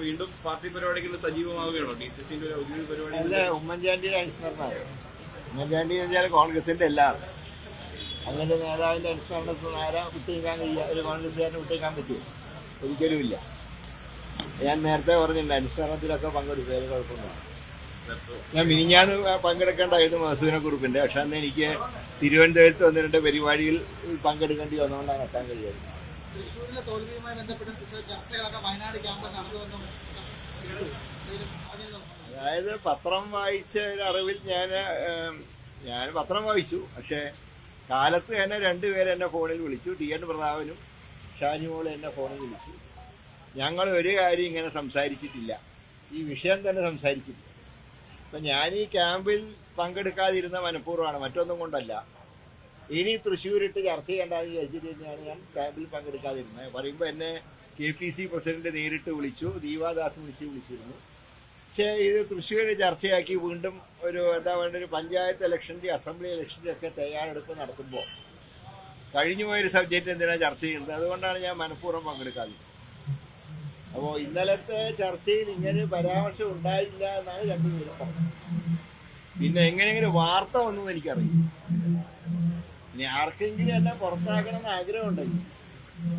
വീണ്ടും പാർട്ടി പരിപാടികൾ സജീവമാവുകയാണോ? DCCന്റെ ഒരു ഔദ്യോഗിക പരിപാടി അല്ല, ഉമ്മൻചാണ്ടിയുടെ അനുസ്മരണമാണ്. ഉമ്മൻചാണ്ടി എന്ന് വെച്ചാൽ കോൺഗ്രസിന്റെ എല്ലാം അങ്ങനെ നേതാവിന്റെ അനുസ്മരണത്തിൽ ആരാ വിട്ടേക്കാൻ കഴിയുക? ഒരു കോൺഗ്രസ്സുകാരന് വിട്ടേക്കാൻ പറ്റുമോ? ഒരിക്കലുമില്ല. ഞാൻ നേരത്തെ പറഞ്ഞിട്ടുണ്ട്, അനുസ്മരണത്തിലൊക്കെ പങ്കെടുക്കുക, കുഴപ്പമൊന്നുമില്ല. ഞാൻ മിനിഞ്ഞാന്ന് പങ്കെടുക്കേണ്ടായിരുന്നു മസൂദിനെ കുറിപ്പിന്റെ, പക്ഷെ അന്ന് എനിക്ക് തിരുവനന്തപുരത്ത് 1-2 പരിപാടിയിൽ പങ്കെടുക്കേണ്ടി വന്നുകൊണ്ടാണ് എത്താൻ കഴിയുന്നത്. തൃശ്ശൂരിലെ തോൽവിയുമായി ബന്ധപ്പെട്ട് ചർച്ചകളൊക്കെ വയനാട് ക്യാമ്പിൽ നടന്നുവെന്നും അതായത് പത്രം വായിച്ച അറിവിൽ ഞാൻ പത്രം വായിച്ചു. പക്ഷേ കാലത്ത് തന്നെ 2 പേര് എന്നെ ഫോണിൽ വിളിച്ചു. TN പ്രതാപനും ഷാനിമോളും എന്നെ ഫോണിൽ വിളിച്ചു. ഞങ്ങൾ ഒരു കാര്യം ഇങ്ങനെ സംസാരിച്ചിട്ടില്ല, ഈ വിഷയം തന്നെ സംസാരിച്ചിട്ടില്ല. അപ്പം ഞാൻ ഈ ക്യാമ്പിൽ പങ്കെടുക്കാതിരുന്ന മനഃപൂർവ്വമാണ്, മറ്റൊന്നും കൊണ്ടല്ല. ഇനി തൃശ്ശൂരിട്ട് ചർച്ച ചെയ്യേണ്ടതെന്ന് വിചാരിച്ചിട്ട് തന്നെയാണ് ഞാൻ ക്യാമ്പിൽ പങ്കെടുക്കാതിരുന്നത്. പറയുമ്പോൾ എന്നെ KPC പ്രസിഡന്റ് നേരിട്ട് വിളിച്ചു, ദീപാദാസ് വിളിച്ചിരുന്നു. പക്ഷേ ഇത് തൃശ്ശൂർ ചർച്ചയാക്കി വീണ്ടും ഒരു ഒരു പഞ്ചായത്ത് ഇലക്ഷൻ്റെ, അസംബ്ലി ഇലക്ഷൻ്റെ ഒക്കെ തയ്യാറെടുപ്പ് നടത്തുമ്പോൾ കഴിഞ്ഞുപോയൊരു സബ്ജക്റ്റ് എന്തിനാണ് ചർച്ച ചെയ്യുന്നത്? അതുകൊണ്ടാണ് ഞാൻ മനഃപൂർവ്വം പങ്കെടുക്കാതിരുന്നത്. അപ്പോൾ ഇന്നലത്തെ ചർച്ചയിൽ ഇങ്ങനെ പരാമർശം ഉണ്ടായില്ല എന്നാണ് 2 പേരും പറഞ്ഞത്. പിന്നെ എങ്ങനെയെങ്കിലും വാർത്ത വന്നു എനിക്കറിയില്ല. ഇനി ആർക്കെങ്കിലും എന്നെ പുറത്താക്കണമെന്ന് ആഗ്രഹമുണ്ടെങ്കിൽ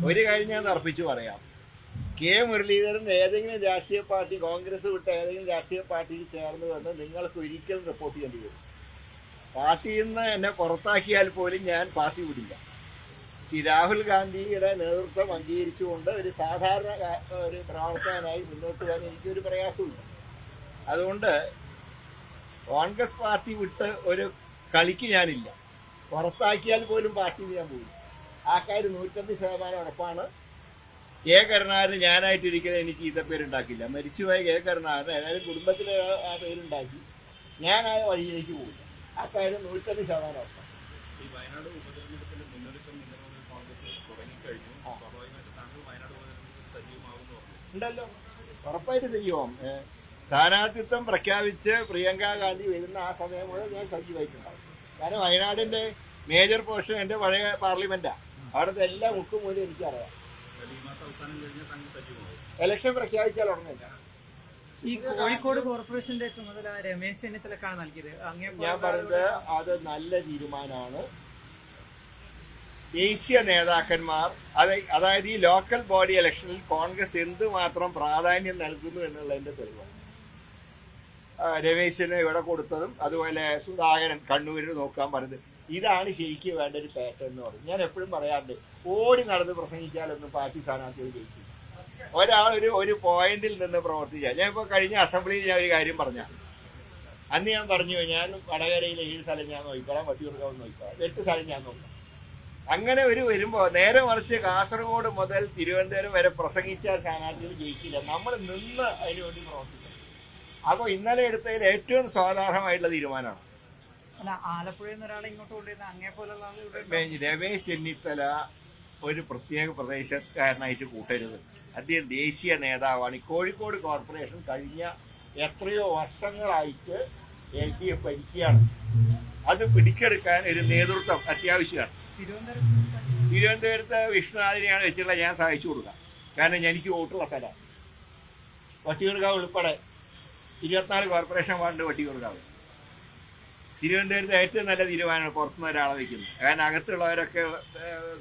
ഒരു കാര്യം ഞാൻ തർപ്പിച്ചു പറയാം. മുരളീധരൻ ഏതെങ്കിലും രാഷ്ട്രീയ പാർട്ടി, കോൺഗ്രസ് വിട്ട ഏതെങ്കിലും രാഷ്ട്രീയ പാർട്ടിയിൽ ചേർന്ന് വന്ന് നിങ്ങൾക്ക് ഒരിക്കലും റിപ്പോർട്ട് ചെയ്യേണ്ടി വരും. പാർട്ടിയിൽ നിന്ന് എന്നെ പുറത്താക്കിയാൽ പോലും ഞാൻ പാർട്ടി വിടില്ല. രാഹുൽ ഗാന്ധിയുടെ നേതൃത്വം അംഗീകരിച്ചുകൊണ്ട് ഒരു സാധാരണ ഒരു പ്രവർത്തകനായി മുന്നോട്ട് പോകാൻ എനിക്കൊരു പ്രയാസമില്ല. അതുകൊണ്ട് കോൺഗ്രസ് പാർട്ടി വിട്ട് ഒരു കളിക്ക് ഞാനില്ല. പുറത്താക്കിയാൽ പോലും പാർട്ടിയിൽ ഞാൻ പോയി. ആ കാര്യം 105% ഉറപ്പാണ്. കരുണാകരന് ഞാനായിട്ടിരിക്കുന്നത് എനിക്ക് ചീത്തപ്പേരുണ്ടാക്കില്ല. മരിച്ചുപോയ കരുണാകരൻ ഏതായാലും കുടുംബത്തിലെ ആ പേരുണ്ടാക്കി ഞാൻ ആ വഴിയിലേക്ക് പോകില്ല. ആ കാര്യം 105% ഉറപ്പാണ്. ഉണ്ടല്ലോ, ഉറപ്പായിട്ട് സജീവം. സ്ഥാനാർത്ഥിത്വം പ്രഖ്യാപിച്ച് പ്രിയങ്ക ഗാന്ധി വരുന്ന ആ സമയം മുതൽ ഞാൻ സജീവമായിട്ടുണ്ടാവും. കാരണം വയനാടിന്റെ മേജർ പോർഷൻ എൻ്റെ പഴയ പാർലമെന്റാണ്. അവിടുത്തെ എല്ലാ മുക്കുമൂലം എനിക്കറിയാം. ഇലക്ഷൻ പ്രഖ്യാപിച്ചാൽ ഉടനെ ഈ കോഴിക്കോട് കോർപ്പറേഷന്റെ ചുമതല രമേശ് ചെന്നിത്തലക്കാണ് നൽകിയത്. ഞാൻ പറഞ്ഞത് അത് നല്ല തീരുമാനമാണ്. ദേശീയ നേതാക്കന്മാർ അതായത് ഈ ലോക്കൽ ബോഡി ഇലക്ഷനിൽ കോൺഗ്രസ് എന്തുമാത്രം പ്രാധാന്യം നൽകുന്നു എന്നുള്ളതിന്റെ തെളിവാണ്. രമേശിന് ഇവിടെ കൊടുത്തതും അതുപോലെ സുധാകരൻ കണ്ണൂരിൽ നോക്കാൻ പറഞ്ഞത്. ഇതാണ് ശരിക്കും വേണ്ട ഒരു പാറ്റേൺ എന്ന് പറയും. ഞാൻ എപ്പോഴും പറയാറുണ്ട്, ഓടി നടന്ന് പ്രസംഗിച്ചാലൊന്നും പാർട്ടി സ്ഥാനാർത്ഥികൾ ജയിക്കും. ഒരാൾ ഒരു പോയിന്റിൽ നിന്ന് പ്രവർത്തിച്ചാൽ. ഞാൻ ഇപ്പോൾ കഴിഞ്ഞ അസംബ്ലിയിൽ ഞാൻ ഒരു കാര്യം പറഞ്ഞ അന്ന് ഞാൻ പറഞ്ഞു, ഞാൻ വടകരയിലെ 7 സ്ഥലം ഞാൻ നോക്കിക്കോളാം, വട്ടിയൂർക്കാവ് നോക്കിക്കോളാം, 8 സ്ഥലം ഞാൻ നോക്കാം. അങ്ങനെ വരുമ്പോൾ നേരെ മറിച്ച് കാസർഗോഡ് മുതൽ തിരുവനന്തപുരം വരെ പ്രസംഗിച്ചാൽ സ്ഥാനാർത്ഥികൾ ജയിക്കില്ല. നമ്മൾ നിന്ന് അതിനു വേണ്ടി പ്രവർത്തിക്കണം. അപ്പോൾ ഇന്നലെ എടുത്തതിൽ ഏറ്റവും സ്വാധാരണമായിട്ടുള്ള തീരുമാനമാണ്. രമേശ് ചെന്നിത്തല ഒരു പ്രത്യേക പ്രദേശക്കാരനായിട്ട് കൂട്ടരുത്. അദ്ദേഹം ദേശീയ നേതാവാണ്. കോഴിക്കോട് കോർപ്പറേഷൻ കഴിഞ്ഞ എത്രയോ വർഷങ്ങളായിട്ട് LDF ഭരിക്കുകയാണ്. അത് പിടിച്ചെടുക്കാൻ ഒരു നേതൃത്വം അത്യാവശ്യമാണ്. തിരുവനന്തപുരത്ത് വിഷ്ണുനാഥിനെയാണ് വെച്ചുള്ള ഞാൻ സഹായിച്ചു കൊടുക്കാം. കാരണം എനിക്ക് വോട്ടുള്ള സ്ഥലമാണ്. വട്ടിയൂർക്കാവ് ഉൾപ്പെടെ 24 കോർപ്പറേഷൻ വാർഡ് വട്ടിയൂർക്കാവ്. തിരുവനന്തപുരത്ത് ഏറ്റവും നല്ല തീരുമാനമാണ് പുറത്തുനിന്ന് ഒരാളെ വയ്ക്കുന്നത്. കാരണം അകത്തുള്ളവരൊക്കെ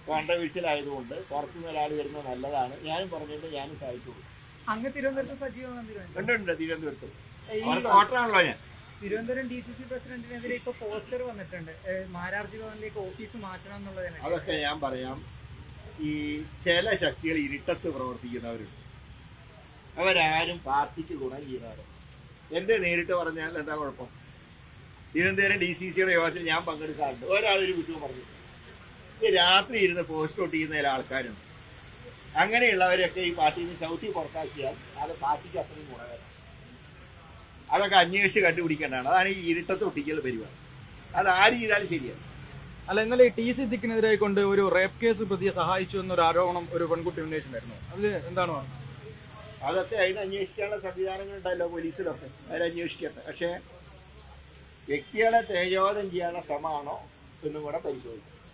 കോൺട്രവേഴ്സ്യലായതുകൊണ്ട് പുറത്തുനിന്ന് ഒരാൾ വരുന്നത് നല്ലതാണ്. ഞാനും പറഞ്ഞിട്ട് ഞാനും സഹായിച്ചു കൊടുക്കും. അങ്ങ് തിരുവനന്തപുരത്ത് സജീവമാണ്. ഉണ്ട് തിരുവനന്തപുരത്ത്. വോട്ടറാണല്ലോ ഞാൻ. തിരുവനന്തപുരം DCC പ്രസിഡന്റിനെതിരെ ഇപ്പൊ പോസ്റ്റർ വന്നിട്ടുണ്ട്, മാരാർജി ഭവനിലേക്ക് ഓഫീസ് മാറ്റണം എന്നുള്ളതിന്. അതൊക്കെ ഞാൻ പറയാം. ഈ ചില ശക്തികൾ ഇരുട്ടത്ത് പ്രവർത്തിക്കുന്നവരുണ്ട്. അവരാരും പാർട്ടിക്ക് ഗുണം ചെയ്യുന്നവരും. എന്ത് നേരിട്ട് പറഞ്ഞാൽ എന്താ കുഴപ്പം? തിരുവനന്തപുരം DCCയുടെ യോഗത്തിൽ ഞാൻ പങ്കെടുക്കാറുണ്ട്. ഒരാളൊരു കുറ്റവും പറഞ്ഞു. ഈ രാത്രി ഇരുന്ന് പോസ്റ്റ് ഔട്ട് ചെയ്യുന്ന ചില ആൾക്കാരുണ്ട്. അങ്ങനെയുള്ളവരൊക്കെ ഈ പാർട്ടിയിൽ നിന്ന് ചവിട്ടി പുറത്താക്കിയാൽ അത് പാർട്ടിക്ക് അത്രയും ഗുണകരം. അതൊക്കെ അന്വേഷിച്ച് കണ്ടുപിടിക്കേണ്ടതാണ്. അതാണ് ഈ ഇരുട്ടത്ത് ഒട്ടിക്കൽ പരിപാടി. അത് ആര് ചെയ്താലും ശരിയാണ്. അല്ല, ഇന്നലെ T സിദ്ദിഖിനെതിരെ കൊണ്ട് ഒരു റേപ്പ് കേസ് പ്രതിയെ സഹായിച്ചു എന്നൊരു ആരോപണം ഒരു പെൺകുട്ടി ഉന്നയിച്ചിട്ടുണ്ടായിരുന്നു. അതിൽ എന്താണ് പറഞ്ഞത്? അതൊക്കെ അതിന് അന്വേഷിക്കാനുള്ള സംവിധാനങ്ങളുണ്ടല്ലോ പോലീസിലൊക്കെ. അവരന്വേഷിക്കട്ടെ. പക്ഷേ വ്യക്തികളെ തേജോധം ചെയ്യാനുള്ള ശ്രമമാണോ എന്നും കൂടെ പരിശോധിക്കും.